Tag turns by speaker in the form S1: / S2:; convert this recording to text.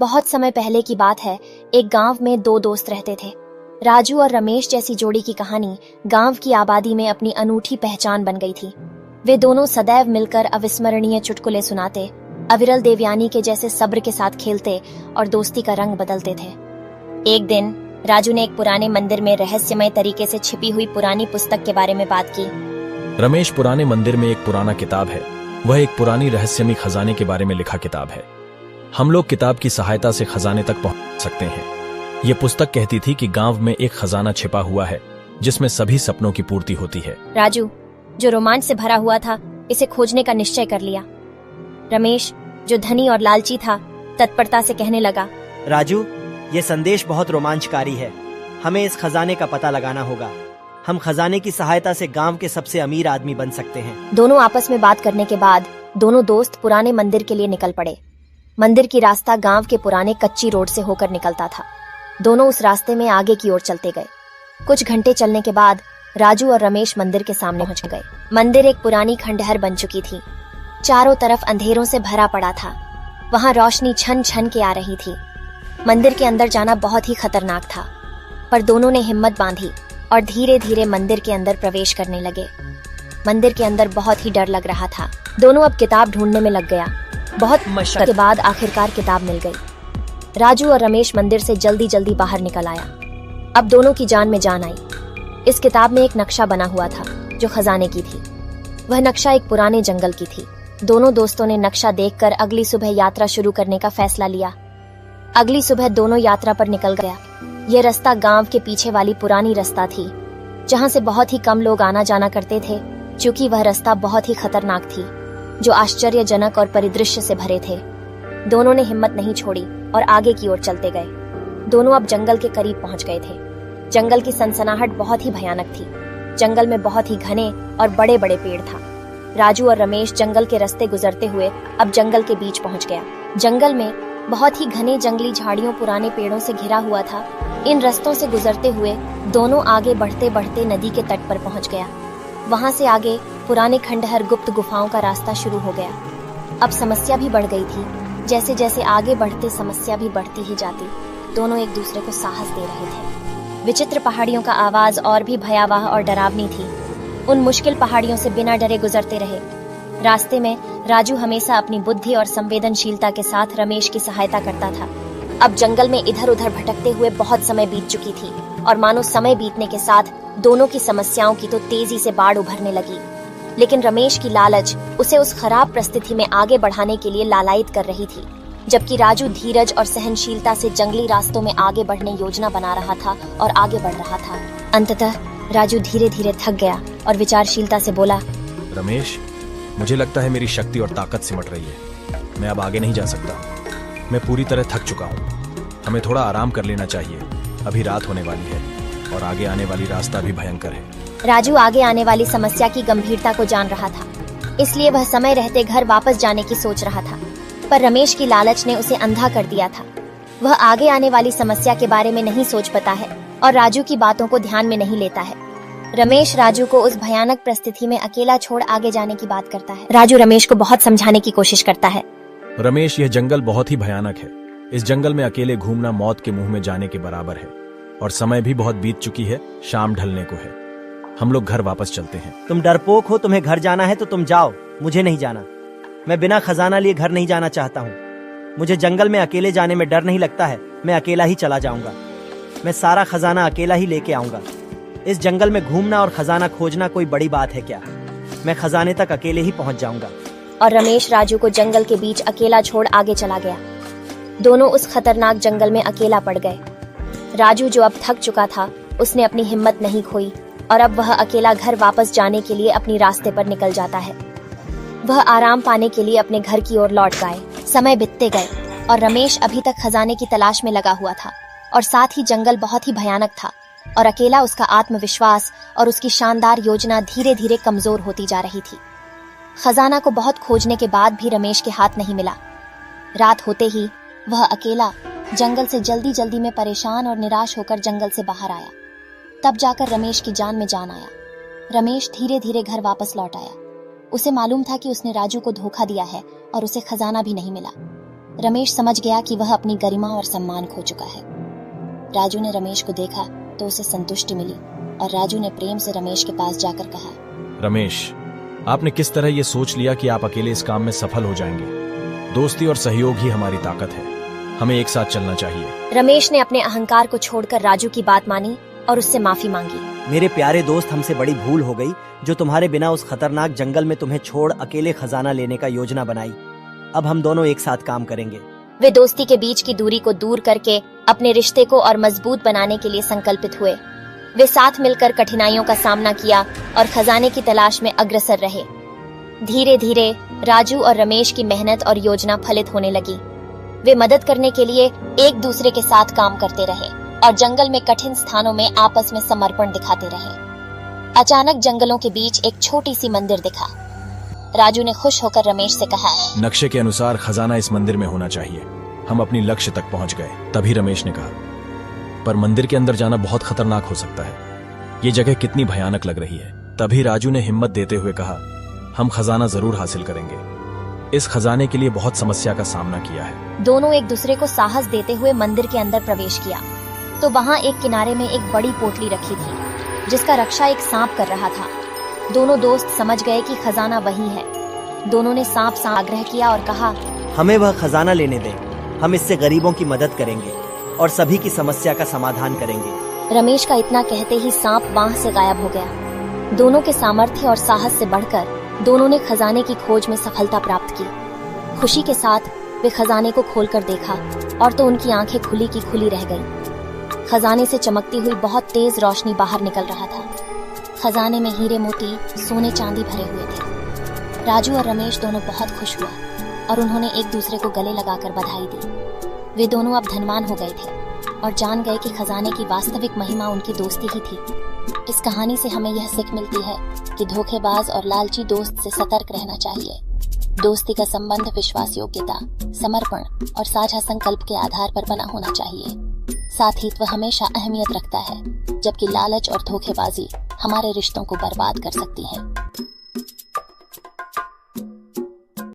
S1: बहुत समय पहले की बात है। एक गांव में दो दोस्त रहते थे। राजू और रमेश जैसी जोड़ी की कहानी गांव की आबादी में अपनी अनूठी पहचान बन गई थी। वे दोनों सदैव मिलकर अविस्मरणीय चुटकुले सुनाते, अविरल देवयानी के जैसे सब्र के साथ खेलते और दोस्ती का रंग बदलते थे। एक दिन राजू ने एक पुराने मंदिर में रहस्यमय तरीके से छिपी हुई पुरानी पुस्तक के बारे में बात की।
S2: रमेश, पुराने मंदिर में एक पुराना किताब है। वह एक पुरानी रहस्यमय खजाने के बारे में लिखा किताब है। हम लोग किताब की सहायता से खजाने तक पहुंच सकते हैं। ये पुस्तक कहती थी कि गांव में एक खजाना छिपा हुआ है जिसमें सभी सपनों की पूर्ति होती है।
S1: राजू, जो रोमांच से भरा हुआ था, इसे खोजने का निश्चय कर लिया। रमेश, जो धनी और लालची था, तत्परता से कहने लगा,
S3: राजू, ये संदेश बहुत रोमांचकारी है। हमें इस खजाने का पता लगाना होगा। हम खजाने की सहायता से गांव के सबसे अमीर आदमी बन सकते हैं।
S1: दोनों आपस में बात करने के बाद दोनों दोस्त पुराने मंदिर के लिए निकल पड़े। मंदिर की रास्ता गांव के पुराने कच्ची रोड से होकर निकलता था। दोनों उस रास्ते में आगे की ओर चलते गए। कुछ घंटे चलने के बाद राजू और रमेश मंदिर के सामने पहुंच गए। मंदिर एक पुरानी खंडहर बन चुकी थी। चारों तरफ अंधेरों से भरा पड़ा था। वहां रोशनी छन छन के आ रही थी। मंदिर के अंदर जाना बहुत ही खतरनाक था, पर दोनों ने हिम्मत बांधी और धीरे धीरे मंदिर के अंदर प्रवेश करने लगे। मंदिर के अंदर बहुत ही डर लग रहा था। दोनों अब किताब ढूंढने में लग गया। बहुत मशक्कत के बाद आखिरकार किताब मिल गई। राजू और रमेश मंदिर से जल्दी जल्दी बाहर निकल आया। अब दोनों की जान में जान आई। इस किताब में एक नक्शा बना हुआ था जो खजाने की थी। वह नक्शा एक पुराने जंगल की थी। दोनों दोस्तों ने नक्शा देखकर अगली सुबह यात्रा शुरू करने का फैसला लिया। अगली सुबह दोनों यात्रा पर निकल गया। ये रास्ता गांव के पीछे वाली पुरानी रास्ता थी, जहां से बहुत ही कम लोग आना जाना करते थे, क्योंकि वह रास्ता बहुत ही खतरनाक थी, जो आश्चर्यजनक और परिदृश्य से भरे थे। दोनों ने हिम्मत नहीं छोड़ी और आगे की ओर चलते गए। दोनों अब जंगल के करीब पहुंच गए थे। जंगल की सनसनाहट बहुत ही भयानक थी। जंगल में बहुत ही घने और बड़े बड़े पेड़ था। राजू और रमेश जंगल के रास्ते गुजरते हुए अब जंगल के बीच पहुंच गया। जंगल में बहुत ही घने जंगली झाड़ियों पुराने पेड़ों से घिरा हुआ था। इन रास्तों से गुजरते हुए दोनों आगे बढ़ते बढ़ते नदी के तट पर पहुंच गया। वहां से आगे पुराने खंडहर गुप्त गुफाओं का रास्ता शुरू हो गया। अब समस्या भी बढ़ गई थी। जैसे जैसे आगे बढ़ते समस्या भी बढ़ती ही जाती। दोनों एक दूसरे को साहस दे रहे थे। विचित्र पहाड़ियों का आवाज और भी भयावह और डरावनी थी। उन मुश्किल पहाड़ियों से बिना डरे गुजरते रहे। रास्ते में राजू हमेशा अपनी बुद्धि और संवेदनशीलता के साथ रमेश की सहायता करता था। अब जंगल में इधर उधर भटकते हुए बहुत समय बीत चुकी थी और मानो समय बीतने के साथ दोनों की समस्याओं की तो तेजी से बाढ़ उभरने लगी। लेकिन रमेश की लालच उसे उस खराब परिस्थिति में आगे बढ़ाने के लिए लालायित कर रही थी, जबकि राजू धीरज और सहनशीलता से जंगली रास्तों में आगे बढ़ने योजना बना रहा था और आगे बढ़ रहा था। अंततः राजू धीरे धीरे थक गया और विचारशीलता से बोला,
S2: रमेश, मुझे लगता है मेरी शक्ति और ताकत सिमट रही है। मैं अब आगे नहीं जा सकता। मैं पूरी तरह थक चुका हूँ। हमें थोड़ा आराम कर लेना चाहिए। अभी रात होने वाली है और आगे आने वाली रास्ता भी भयंकर है।
S1: राजू आगे आने वाली समस्या की गंभीरता को जान रहा था, इसलिए वह समय रहते घर वापस जाने की सोच रहा था। पर रमेश की लालच ने उसे अंधा कर दिया था। वह आगे आने वाली समस्या के बारे में नहीं सोच पाता है और राजू की बातों को ध्यान में नहीं लेता है। रमेश राजू को उस भयानक परिस्थिति में अकेला छोड़ आगे जाने की बात करता है। राजू रमेश को बहुत समझाने की कोशिश करता है।
S2: रमेश, यह जंगल बहुत ही भयानक है। इस जंगल में अकेले घूमना मौत के मुंह में जाने के बराबर है और समय भी बहुत बीत चुकी है। शाम ढलने को है। हम लोग घर वापस चलते हैं।
S3: तुम डरपोक हो। तुम्हें घर जाना है तो तुम जाओ, मुझे नहीं जाना। मैं बिना खजाना लिए घर नहीं जाना चाहता हूँ। मुझे जंगल में अकेले जाने में डर नहीं लगता है। मैं अकेला ही चला जाऊंगा। मैं सारा खजाना अकेला ही लेके आऊंगा। इस जंगल में घूमना और खजाना खोजना कोई बड़ी बात है क्या? मैं खजाने तक अकेले ही पहुंच जाऊंगा।
S1: और रमेश राजू को जंगल के बीच अकेला छोड़ आगे चला गया। दोनों उस खतरनाक जंगल में अकेला पड़ गए। राजू जो अब थक चुका था, उसने अपनी हिम्मत नहीं खोई और अब वह अकेला घर वापस जाने के लिए अपनी रास्ते पर निकल जाता है। वह आराम पाने के लिए अपने घर की ओर लौट गए। समय बीतते गए और रमेश अभी तक खजाने की तलाश में लगा हुआ था और साथ ही जंगल बहुत ही भयानक था और अकेला उसका आत्मविश्वास और उसकी शानदार योजना धीरे धीरे कमजोर होती जा रही थी। खजाना को बहुत खोजने के बाद भी रमेश के हाथ नहीं मिला। रात होते ही वह अकेला जंगल से जल्दी जल्दी में परेशान और निराश होकर जंगल से बाहर आया। तब जाकर रमेश की जान में जान आया। रमेश धीरे धीरे घर वापस लौट आया। उसे मालूम था कि उसने राजू को धोखा दिया है और उसे खजाना भी नहीं मिला। रमेश समझ गया कि वह अपनी गरिमा और सम्मान खो चुका है। राजू ने रमेश को देखा तो उसे संतुष्टि मिली और राजू ने प्रेम से रमेश के पास जाकर कहा,
S2: रमेश, आपने किस तरह ये सोच लिया कि आप अकेले इस काम में सफल हो जाएंगे? दोस्ती और सहयोग ही हमारी ताकत है। हमें एक साथ चलना चाहिए।
S1: रमेश ने अपने अहंकार को छोड़कर राजू की बात मानी और उससे माफी मांगी।
S3: मेरे प्यारे दोस्त, हमसे बड़ी भूल हो गई जो तुम्हारे बिना उस खतरनाक जंगल में तुम्हें छोड़ अकेले खजाना लेने का योजना बनाई। अब हम दोनों एक साथ काम करेंगे।
S1: वे दोस्ती के बीच की दूरी को दूर करके अपने रिश्ते को और मजबूत बनाने के लिए संकल्पित हुए। वे साथ मिलकर कठिनाइयों का सामना किया और खजाने की तलाश में अग्रसर रहे। धीरे धीरे राजू और रमेश की मेहनत और योजना फलित होने लगी। वे मदद करने के लिए एक दूसरे के साथ काम करते रहे और जंगल में कठिन स्थानों में आपस में समर्पण दिखाते रहे। अचानक जंगलों के बीच एक छोटी सी मंदिर दिखा। राजू ने खुश होकर रमेश से कहा,
S2: नक्शे के अनुसार खजाना इस मंदिर में होना चाहिए। हम अपनी लक्ष्य तक पहुंच गए। तभी रमेश ने कहा, पर मंदिर के अंदर जाना बहुत खतरनाक हो सकता है। ये जगह कितनी भयानक लग रही है। तभी राजू ने हिम्मत देते हुए कहा, हम खजाना जरूर हासिल करेंगे। इस खजाने के लिए बहुत समस्या का सामना किया है।
S1: दोनों एक दूसरे को साहस देते हुए मंदिर के अंदर प्रवेश किया तो वहाँ एक किनारे में एक बड़ी पोटली रखी थी जिसका रक्षा एक सांप कर रहा था। दोनों दोस्त समझ गए कि खजाना वही है। दोनों ने सांप से आग्रह किया और कहा,
S3: हमें वह खजाना लेने दें। हम इससे गरीबों की मदद करेंगे और सभी की समस्या का समाधान करेंगे।
S1: रमेश का इतना कहते ही सांप वहां से गायब हो गया। दोनों के सामर्थ्य और साहस से बढ़कर दोनों ने खजाने की खोज में सफलता प्राप्त की। खुशी के साथ वे खजाने को खोलकर देखा और तो उनकी आंखें खुली की खुली रह गईं। खजाने से चमकती हुई बहुत तेज रोशनी बाहर निकल रहा था। खजाने में हीरे मोती, सोने चांदी भरे हुए थे। राजू और रमेश दोनों बहुत खुश हुआ और उन्होंने एक दूसरे को गले लगाकर बधाई दी। वे दोनों अब धनवान हो गए थे और जान गए कि खजाने की वास्तविक महिमा उनकी दोस्ती ही थी। इस कहानी से हमें यह सीख मिलती है कि धोखेबाज और लालची दोस्त से सतर्क रहना चाहिए। दोस्ती का संबंध विश्वास योग्यता, समर्पण और साझा संकल्प के आधार पर बना होना चाहिए। साथीत्व हमेशा अहमियत रखता है, जबकि लालच और धोखेबाजी हमारे रिश्तों को बर्बाद कर सकती है।